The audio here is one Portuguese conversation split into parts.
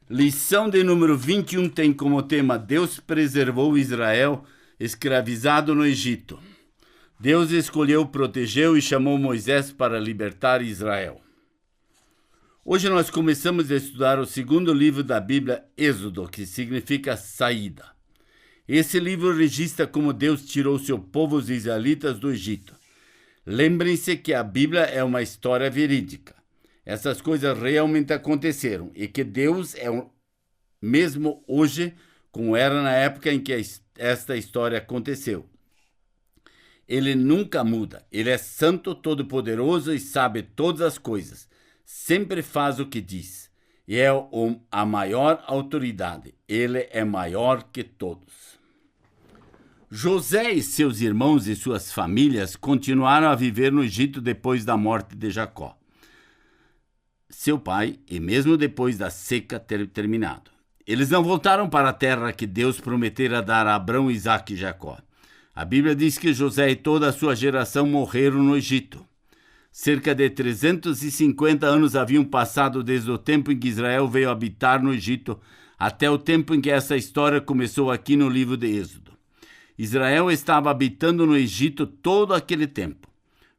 Lição de número 21 tem como tema: Deus preservou Israel escravizado no Egito. Deus escolheu, protegeu e chamou Moisés para libertar Israel. Hoje nós começamos a estudar o segundo livro da Bíblia, Êxodo, que significa saída. Esse livro registra como Deus tirou seu povo, os israelitas, do Egito. Lembrem-se que a Bíblia é uma história verídica. Essas coisas realmente aconteceram e que Deus é o mesmo hoje como era na época em que esta história aconteceu. Ele nunca muda. Ele é santo, todo-poderoso e sabe todas as coisas. Sempre faz o que diz. E é a maior autoridade. Ele é maior que todos. José e seus irmãos e suas famílias continuaram a viver no Egito depois da morte de Jacó, seu pai, e mesmo depois da seca ter terminado. Eles não voltaram para a terra que Deus prometera dar a Abrão, Isaque e Jacó. A Bíblia diz que José e toda a sua geração morreram no Egito. Cerca de 350 anos haviam passado desde o tempo em que Israel veio habitar no Egito até o tempo em que essa história começou aqui no livro de Êxodo. Israel estava habitando no Egito todo aquele tempo,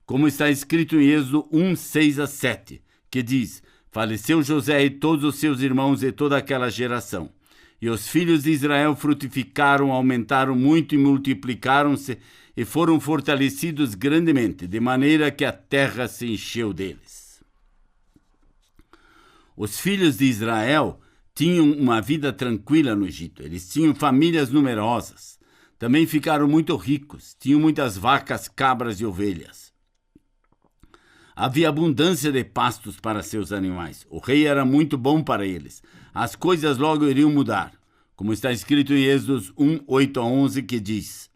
como está escrito em Êxodo 1, 6 a 7, que diz: faleceu José e todos os seus irmãos e toda aquela geração. E os filhos de Israel frutificaram, aumentaram muito e multiplicaram-se e foram fortalecidos grandemente, de maneira que a terra se encheu deles. Os filhos de Israel tinham uma vida tranquila no Egito. Eles tinham famílias numerosas. Também ficaram muito ricos. Tinham muitas vacas, cabras e ovelhas. Havia abundância de pastos para seus animais. O rei era muito bom para eles. As coisas logo iriam mudar, como está escrito em Êxodo 1, 8 a 11, que diz: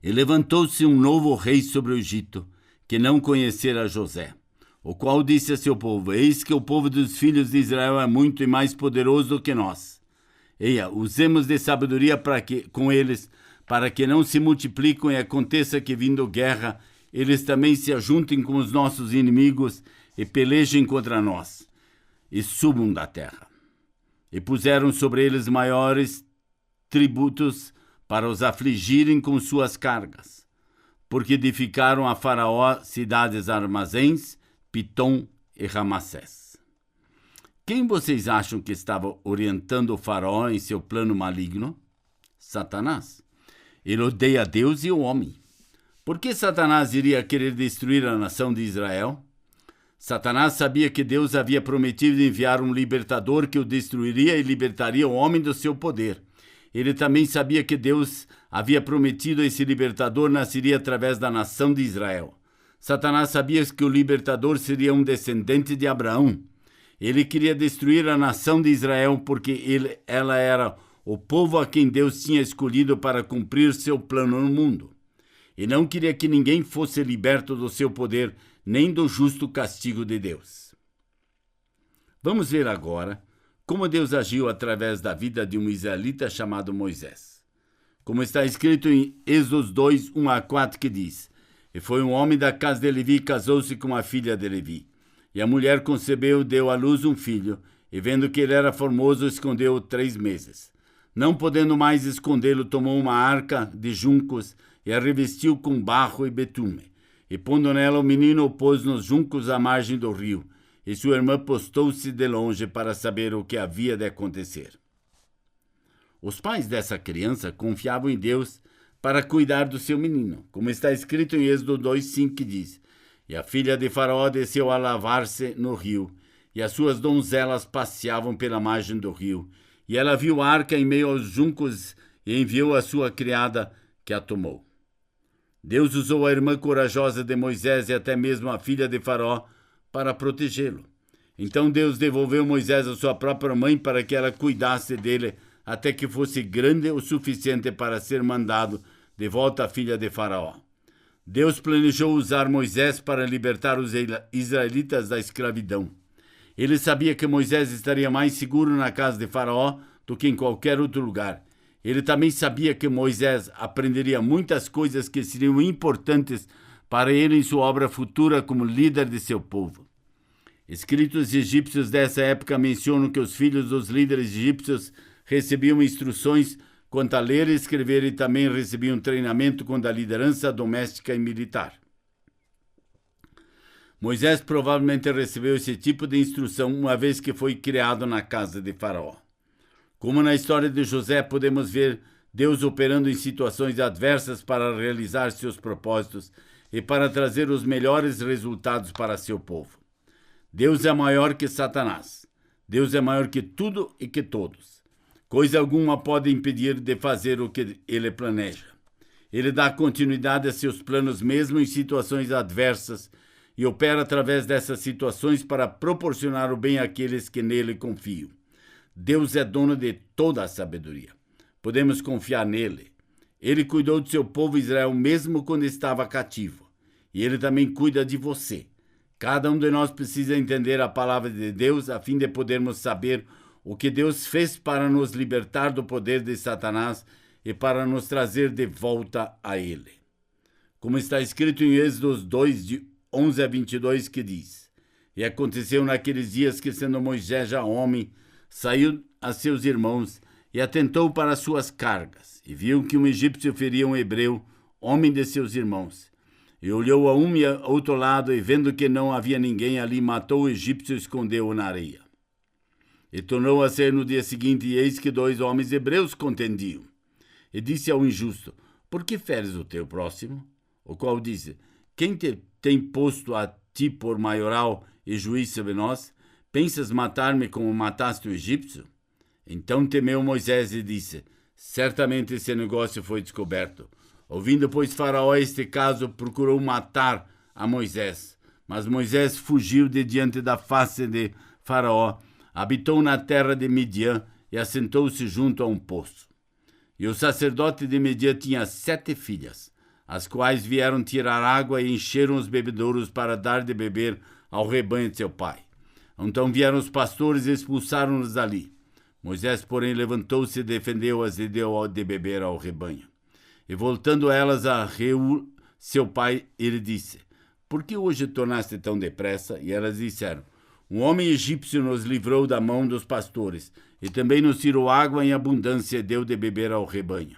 e levantou-se um novo rei sobre o Egito, que não conhecera José, o qual disse a seu povo: eis que o povo dos filhos de Israel é muito e mais poderoso do que nós. Eia, usemos de sabedoria com eles, para que não se multipliquem e aconteça que, vindo guerra, eles também se ajuntem com os nossos inimigos e pelejem contra nós, e subam da terra. E puseram sobre eles maiores tributos para os afligirem com suas cargas, porque edificaram a Faraó cidades armazéns, Pitom e Ramassés. Quem vocês acham que estava orientando o Faraó em seu plano maligno? Satanás. Ele odeia Deus e o homem. Por que Satanás iria querer destruir a nação de Israel? Satanás sabia que Deus havia prometido enviar um libertador que o destruiria e libertaria o homem do seu poder. Ele também sabia que Deus havia prometido esse libertador nasceria através da nação de Israel. Satanás sabia que o libertador seria um descendente de Abraão. Ele queria destruir a nação de Israel porque ela era o povo a quem Deus tinha escolhido para cumprir seu plano no mundo. E não queria que ninguém fosse liberto do seu poder, nem do justo castigo de Deus. Vamos ver agora como Deus agiu através da vida de um israelita chamado Moisés. Como está escrito em Êxodo 2, 1 a 4, que diz: e foi um homem da casa de Levi e casou-se com a filha de Levi. E a mulher concebeu, deu à luz um filho, e vendo que ele era formoso, escondeu-o 3 meses. Não podendo mais escondê-lo, tomou uma arca de juncos e a revestiu com barro e betume. E pondo nela o menino, o pôs nos juncos à margem do rio. E sua irmã postou-se de longe para saber o que havia de acontecer. Os pais dessa criança confiavam em Deus para cuidar do seu menino, como está escrito em Êxodo 2:5, que diz: e a filha de Faraó desceu a lavar-se no rio, e as suas donzelas passeavam pela margem do rio. E ela viu a arca em meio aos juncos e enviou a sua criada, que a tomou. Deus usou a irmã corajosa de Moisés e até mesmo a filha de Faraó para protegê-lo. Então Deus devolveu Moisés à sua própria mãe para que ela cuidasse dele até que fosse grande o suficiente para ser mandado de volta à filha de Faraó. Deus planejou usar Moisés para libertar os israelitas da escravidão. Ele sabia que Moisés estaria mais seguro na casa de Faraó do que em qualquer outro lugar. Ele também sabia que Moisés aprenderia muitas coisas que seriam importantes para ele em sua obra futura como líder de seu povo. Escritos egípcios dessa época mencionam que os filhos dos líderes egípcios recebiam instruções quanto a ler e escrever e também recebiam treinamento quanto à liderança doméstica e militar. Moisés provavelmente recebeu esse tipo de instrução uma vez que foi criado na casa de Faraó. Como na história de José, podemos ver Deus operando em situações adversas para realizar seus propósitos e para trazer os melhores resultados para seu povo. Deus é maior que Satanás. Deus é maior que tudo e que todos. Coisa alguma pode impedir de fazer o que ele planeja. Ele dá continuidade a seus planos mesmo em situações adversas e opera através dessas situações para proporcionar o bem àqueles que nele confiam. Deus é dono de toda a sabedoria. Podemos confiar nele. Ele cuidou do seu povo Israel mesmo quando estava cativo. E ele também cuida de você. Cada um de nós precisa entender a palavra de Deus a fim de podermos saber o que Deus fez para nos libertar do poder de Satanás e para nos trazer de volta a ele. Como está escrito em Êxodo 2, de 11 a 22, que diz: E aconteceu naqueles dias que, sendo Moisés já homem, saiu a seus irmãos e atentou para suas cargas, e viu que um egípcio feria um hebreu, homem de seus irmãos. E olhou a um e a outro lado, e vendo que não havia ninguém ali, matou o egípcio e escondeu-o na areia. E tornou a ser no dia seguinte, e eis que 2 homens hebreus contendiam. E disse ao injusto: Por que feres o teu próximo? O qual disse: Quem te tem posto a ti por maioral e juiz sobre nós? Pensas matar-me como mataste o egípcio? Então temeu Moisés e disse: Certamente esse negócio foi descoberto. Ouvindo, pois, Faraó este caso, procurou matar a Moisés. Mas Moisés fugiu de diante da face de Faraó, habitou na terra de Midian e assentou-se junto a um poço. E o sacerdote de Midian tinha 7 filhas, as quais vieram tirar água e encheram os bebedouros para dar de beber ao rebanho de seu pai. Então vieram os pastores e expulsaram-nos dali. Moisés, porém, levantou-se e defendeu-as e deu de beber ao rebanho. E voltando elas a Reu, seu pai, ele disse: Por que hoje tornaste tão depressa? E elas disseram: Um homem egípcio nos livrou da mão dos pastores, e também nos tirou água em abundância e deu de beber ao rebanho.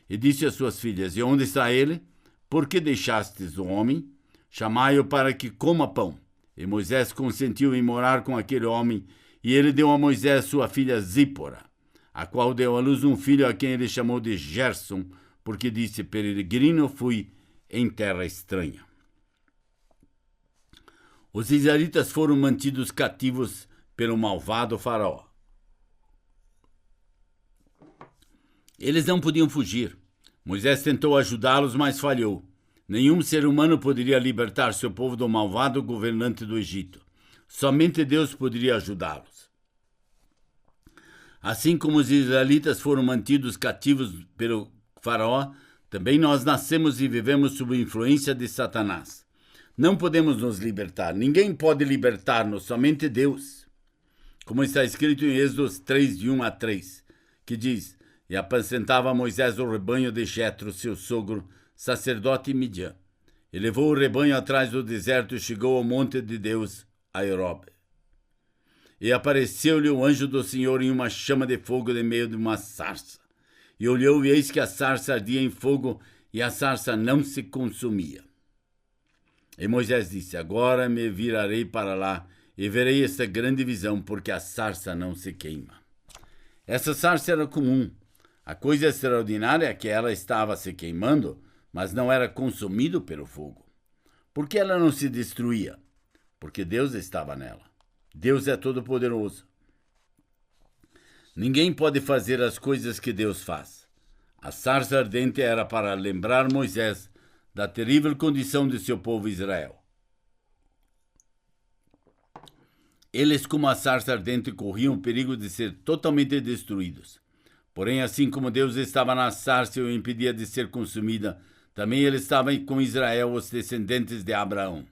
E disse às suas filhas: E onde está ele? Por que deixastes o homem? Chamai-o para que coma pão. E Moisés consentiu em morar com aquele homem, e ele deu a Moisés sua filha Zípora, a qual deu à luz um filho a quem ele chamou de Gerson, porque disse: Peregrino fui em terra estranha. Os israelitas foram mantidos cativos pelo malvado Faraó. Eles não podiam fugir. Moisés tentou ajudá-los, mas falhou. Nenhum ser humano poderia libertar seu povo do malvado governante do Egito. Somente Deus poderia ajudá-los. Assim como os israelitas foram mantidos cativos pelo Faraó, também nós nascemos e vivemos sob a influência de Satanás. Não podemos nos libertar. Ninguém pode libertar-nos, somente Deus. Como está escrito em Êxodo 3, de 1 a 3, que diz: E apacentava Moisés o rebanho de Jetro, seu sogro, sacerdote em Midian. E levou o rebanho atrás do deserto e chegou ao monte de Deus, a Horebe. E apareceu-lhe o anjo do Senhor em uma chama de fogo de meio de uma sarça. E olhou, e eis que a sarça ardia em fogo, e a sarça não se consumia. E Moisés disse: Agora me virarei para lá, e verei esta grande visão, porque a sarça não se queima. Essa sarça era comum. A coisa extraordinária é que ela estava se queimando, mas não era consumido pelo fogo. Por que ela não se destruía? Porque Deus estava nela. Deus é todo-poderoso. Ninguém pode fazer as coisas que Deus faz. A sarça ardente era para lembrar Moisés da terrível condição de seu povo Israel. Eles, como a sarça ardente, corriam o perigo de ser totalmente destruídos. Porém, assim como Deus estava na sarça e o impedia de ser consumida, também ele estava com Israel, os descendentes de Abraão.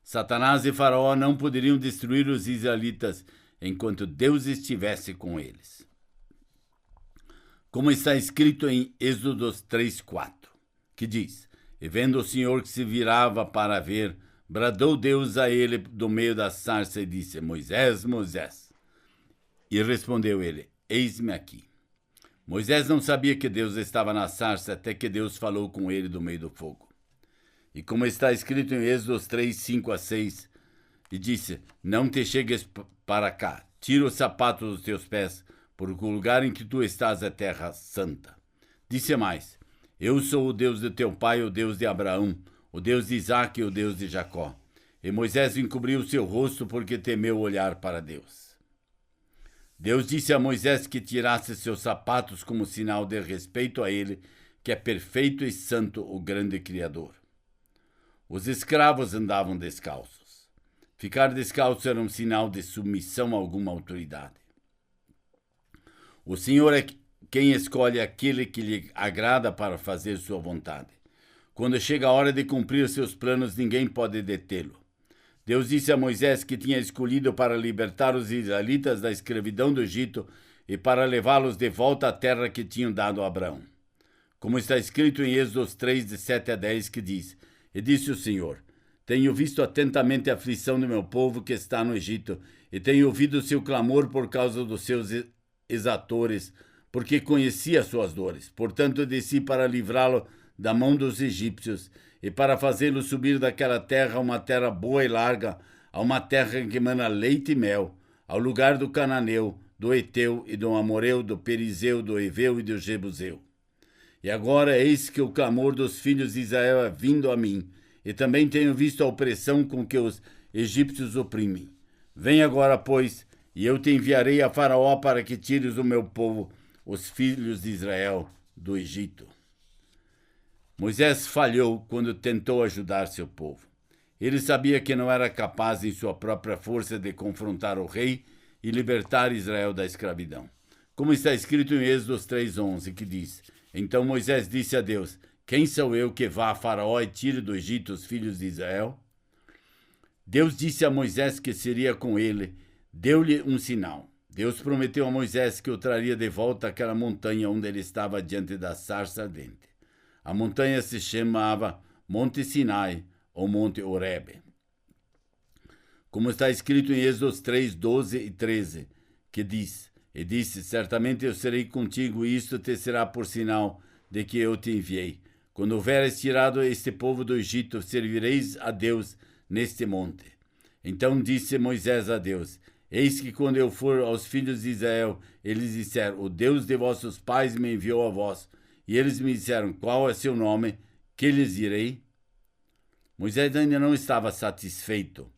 Satanás e Faraó não poderiam destruir os israelitas enquanto Deus estivesse com eles. como está escrito em Êxodo 3:4, que diz: E vendo o Senhor que se virava para ver, bradou Deus a ele do meio da sarça e disse: Moisés, Moisés. E respondeu ele: Eis-me aqui. Moisés não sabia que Deus estava na sarça até que Deus falou com ele do meio do fogo. E como está escrito em Êxodo 3:5-6, e disse: Não te chegues para cá, tira os sapatos dos teus pés, porque o lugar em que tu estás é terra santa. Disse mais: Eu sou o Deus de teu pai, o Deus de Abraão, o Deus de Isaque e o Deus de Jacó. E Moisés encobriu o seu rosto porque temeu olhar para Deus. Deus disse a Moisés que tirasse seus sapatos como sinal de respeito a ele, que é perfeito e santo, o grande Criador. Os escravos andavam descalços. Ficar descalço era um sinal de submissão a alguma autoridade. O Senhor é quem escolhe aquele que lhe agrada para fazer sua vontade. Quando chega a hora de cumprir seus planos, ninguém pode detê-lo. Deus disse a Moisés que tinha escolhido para libertar os israelitas da escravidão do Egito e para levá-los de volta à terra que tinham dado a Abraão. Como está escrito em Êxodo 3:7-10, que diz: E disse o Senhor: Tenho visto atentamente a aflição do meu povo que está no Egito, e tenho ouvido o seu clamor por causa dos seus exatores, porque conheci as suas dores. Portanto, desci para livrá-lo da mão dos egípcios, e para fazê-lo subir daquela terra a uma terra boa e larga, a uma terra que emana leite e mel, ao lugar do cananeu, do Eteu e do Amoreu, do Perizeu, do Eveu e do Jebuseu. E agora eis que o clamor dos filhos de Israel é vindo a mim, e também tenho visto a opressão com que os egípcios oprimem. Vem agora, pois, e eu te enviarei a Faraó para que tires o meu povo, os filhos de Israel, do Egito. Moisés falhou quando tentou ajudar seu povo. Ele sabia que não era capaz em sua própria força de confrontar o rei e libertar Israel da escravidão. Como está escrito em Êxodo 3:11, que diz: Então Moisés disse a Deus: Quem sou eu que vá a Faraó e tire do Egito os filhos de Israel? Deus disse a Moisés que seria com ele, deu-lhe um sinal. Deus prometeu a Moisés que o traria de volta àquela montanha onde ele estava diante da sarça ardente. A montanha se chamava Monte Sinai ou Monte Horebe. Como está escrito em Êxodo 3:12-13, que diz: E disse: Certamente eu serei contigo, e isto te será por sinal de que eu te enviei. Quando houveres tirado este povo do Egito, servireis a Deus neste monte. Então disse Moisés a Deus: Eis que quando eu for aos filhos de Israel, eles disseram: O Deus de vossos pais me enviou a vós. E eles me disseram: Qual é seu nome? Que lhes direi? Moisés ainda não estava satisfeito.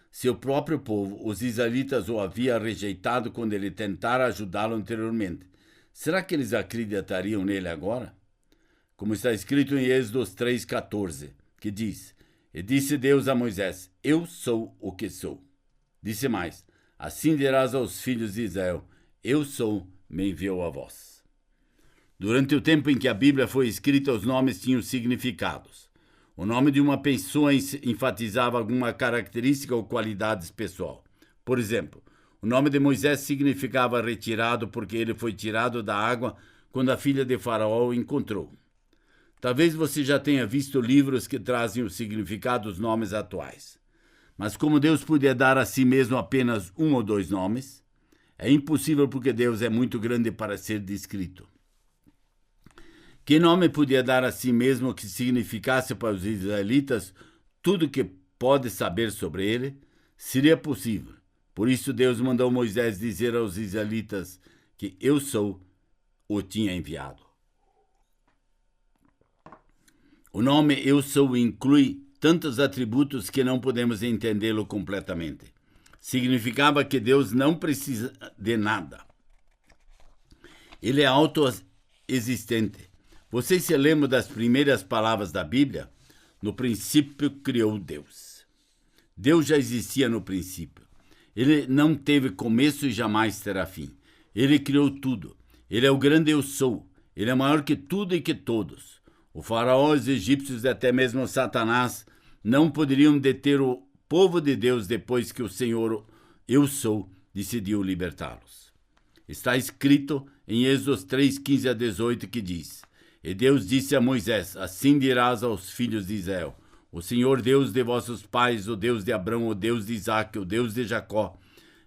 Seu próprio povo, os israelitas, o havia rejeitado quando ele tentara ajudá-lo anteriormente. Será que eles acreditariam nele agora? Como está escrito em Êxodo 3:14, que diz: E disse Deus a Moisés: Eu sou o que sou. Disse mais: Assim dirás aos filhos de Israel: Eu sou, me enviou a vós. Durante o tempo em que a Bíblia foi escrita, os nomes tinham significados. O nome de uma pessoa enfatizava alguma característica ou qualidade pessoal. Por exemplo, o nome de Moisés significava retirado porque ele foi tirado da água quando a filha de Faraó o encontrou. Talvez você já tenha visto livros que trazem o significado dos nomes atuais. Mas como Deus podia dar a si mesmo apenas um ou dois nomes, é impossível porque Deus é muito grande para ser descrito. Que nome podia dar a si mesmo que significasse para os israelitas tudo o que pode saber sobre ele? Seria possível. Por isso Deus mandou Moisés dizer aos israelitas que eu sou o tinha enviado. O nome eu sou inclui tantos atributos que não podemos entendê-lo completamente. Significava que Deus não precisa de nada. Ele é autoexistente. Vocês se lembram das primeiras palavras da Bíblia? No princípio criou Deus. Deus já existia no princípio. Ele não teve começo e jamais terá fim. Ele criou tudo. Ele é o grande eu sou. Ele é maior que tudo e que todos. O faraó, os egípcios e até mesmo Satanás não poderiam deter o povo de Deus depois que o Senhor, eu sou, decidiu libertá-los. Está escrito em Êxodo 3, 15 a 18, que diz: E Deus disse a Moisés: Assim dirás aos filhos de Israel: O Senhor Deus de vossos pais, o Deus de Abrão, o Deus de Isaque, o Deus de Jacó,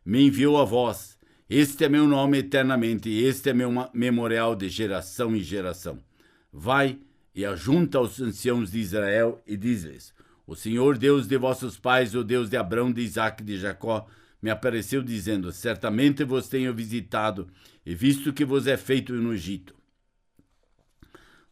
me enviou a vós. Este é meu nome eternamente, e este é meu memorial de geração em geração. Vai e ajunta aos anciãos de Israel e diz-lhes: O Senhor Deus de vossos pais, o Deus de Abrão, de Isaque e de Jacó, me apareceu dizendo: Certamente vos tenho visitado e visto que vos é feito no Egito.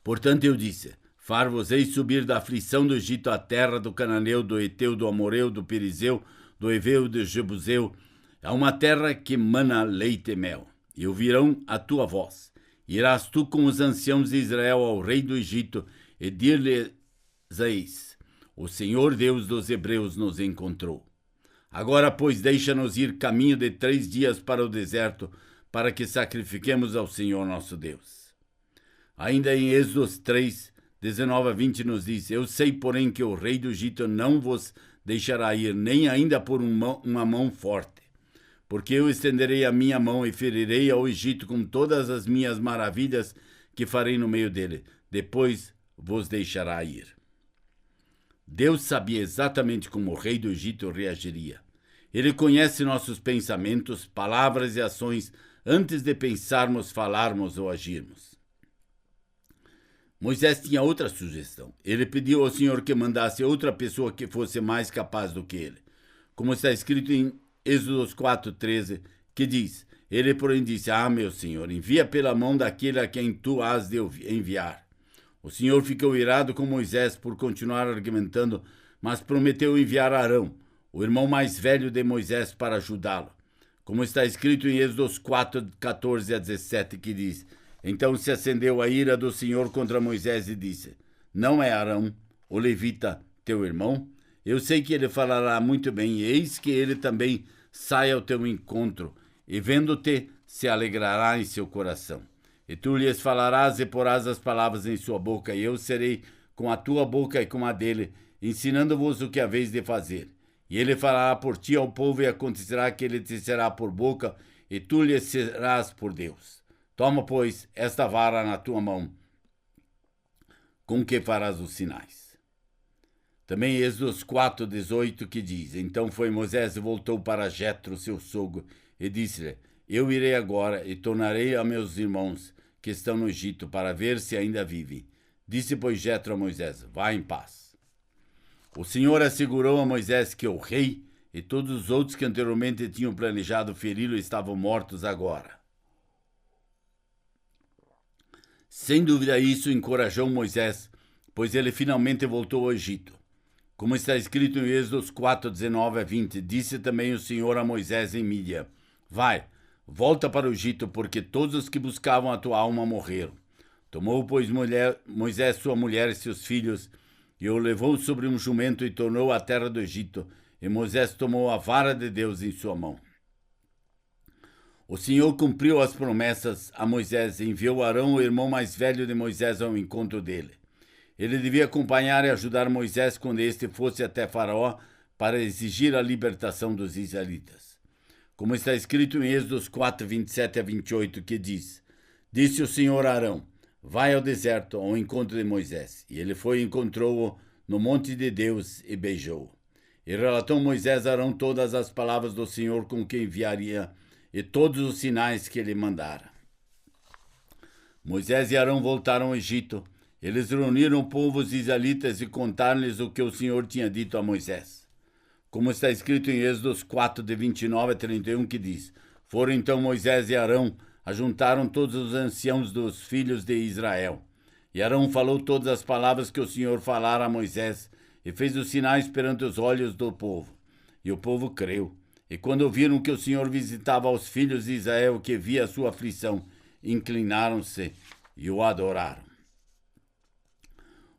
Portanto eu disse: Far-vos-ei subir da aflição do Egito à terra do Cananeu, do Eteu, do Amoreu, do Perizeu, do Eveu, do Jebuseu, a uma terra que mana leite e mel. E ouvirão a tua voz. Irás tu com os anciãos de Israel ao rei do Egito e dir-lhes: O Senhor Deus dos Hebreus nos encontrou. Agora, pois, deixa-nos ir caminho de 3 dias para o deserto, para que sacrifiquemos ao Senhor nosso Deus. Ainda em Êxodo 3, 19 a 20 nos diz: Eu sei, porém, que o rei do Egito não vos deixará ir, nem ainda por uma mão forte. Porque eu estenderei a minha mão e ferirei ao Egito com todas as minhas maravilhas que farei no meio dele. Depois vos deixará ir. Deus sabia exatamente como o rei do Egito reagiria. Ele conhece nossos pensamentos, palavras e ações antes de pensarmos, falarmos ou agirmos. Moisés tinha outra sugestão. Ele pediu ao Senhor que mandasse outra pessoa que fosse mais capaz do que ele. Como está escrito em Êxodo 4:13, que diz: Ele, porém, disse: meu Senhor, envia pela mão daquele a quem tu has de enviar. O Senhor ficou irado com Moisés por continuar argumentando, mas prometeu enviar Arão, o irmão mais velho de Moisés, para ajudá-lo. Como está escrito em Êxodo 4:14 a 17, que diz: Então se acendeu a ira do Senhor contra Moisés e disse: Não é Arão, o levita, teu irmão? Eu sei que ele falará muito bem, e eis que ele também sai ao teu encontro, e vendo-te, se alegrará em seu coração. E tu lhes falarás e porás as palavras em sua boca, e eu serei com a tua boca e com a dele, ensinando-vos o que haveis de fazer. E ele falará por ti ao povo, e acontecerá que ele te será por boca, e tu lhe serás por Deus. Toma, pois, esta vara na tua mão, com que farás os sinais. Também Êxodo 4:18, que diz: Então foi Moisés e voltou para Jetro, seu sogro, e disse-lhe: Eu irei agora e tornarei a meus irmãos que estão no Egito, para ver se ainda vivem. Disse, pois, Jetro a Moisés: Vá em paz. O Senhor assegurou a Moisés que o rei e todos os outros que anteriormente tinham planejado feri-lo estavam mortos agora. Sem dúvida, isso encorajou Moisés, pois ele finalmente voltou ao Egito. Como está escrito em Êxodo 4:19 a 20, disse também o Senhor a Moisés em Mídian: Vai, volta para o Egito, porque todos os que buscavam a tua alma morreram. Tomou, pois, Moisés sua mulher e seus filhos, e o levou sobre um jumento e tornou à terra do Egito, e Moisés tomou a vara de Deus em sua mão. O Senhor cumpriu as promessas a Moisés e enviou Arão, o irmão mais velho de Moisés, ao encontro dele. Ele devia acompanhar e ajudar Moisés quando este fosse até Faraó para exigir a libertação dos israelitas. Como está escrito em Êxodo 4:27 a 28, que diz: Disse o Senhor a Arão: Vai ao deserto ao encontro de Moisés. E ele foi e encontrou-o no monte de Deus e beijou-o. E relatou Moisés a Arão todas as palavras do Senhor com que enviaria e todos os sinais que ele mandara. Moisés e Arão voltaram ao Egito. Eles reuniram o povo dos israelitas e contaram-lhes o que o Senhor tinha dito a Moisés. Como está escrito em Êxodo 4, de 29 a 31, que diz: Foram então Moisés e Arão, ajuntaram todos os anciãos dos filhos de Israel. E Arão falou todas as palavras que o Senhor falara a Moisés, e fez os sinais perante os olhos do povo. E o povo creu. E quando ouviram que o Senhor visitava aos filhos de Israel, que via a sua aflição, inclinaram-se e o adoraram.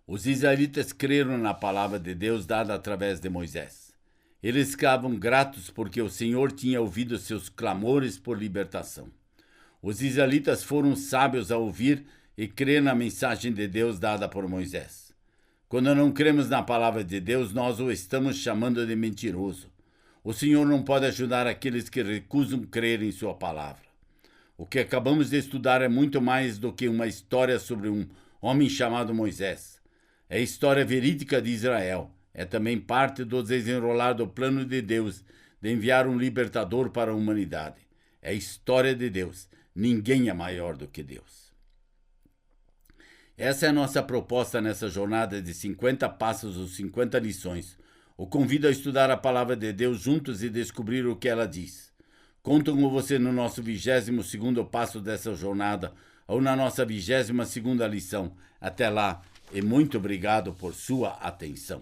Os israelitas creram na palavra de Deus dada através de Moisés. Eles ficavam gratos porque o Senhor tinha ouvido seus clamores por libertação. Os israelitas foram sábios a ouvir e crer na mensagem de Deus dada por Moisés. Quando não cremos na palavra de Deus, nós o estamos chamando de mentiroso. O Senhor não pode ajudar aqueles que recusam crer em sua palavra. O que acabamos de estudar é muito mais do que uma história sobre um homem chamado Moisés. É a história verídica de Israel. É também parte do desenrolar do plano de Deus de enviar um libertador para a humanidade. É a história de Deus. Ninguém é maior do que Deus. Essa é a nossa proposta nessa jornada de 50 passos ou 50 lições. O convido a estudar a palavra de Deus juntos e descobrir o que ela diz. Conto com você no nosso 22º passo dessa jornada ou na nossa 22ª lição. Até lá e muito obrigado por sua atenção.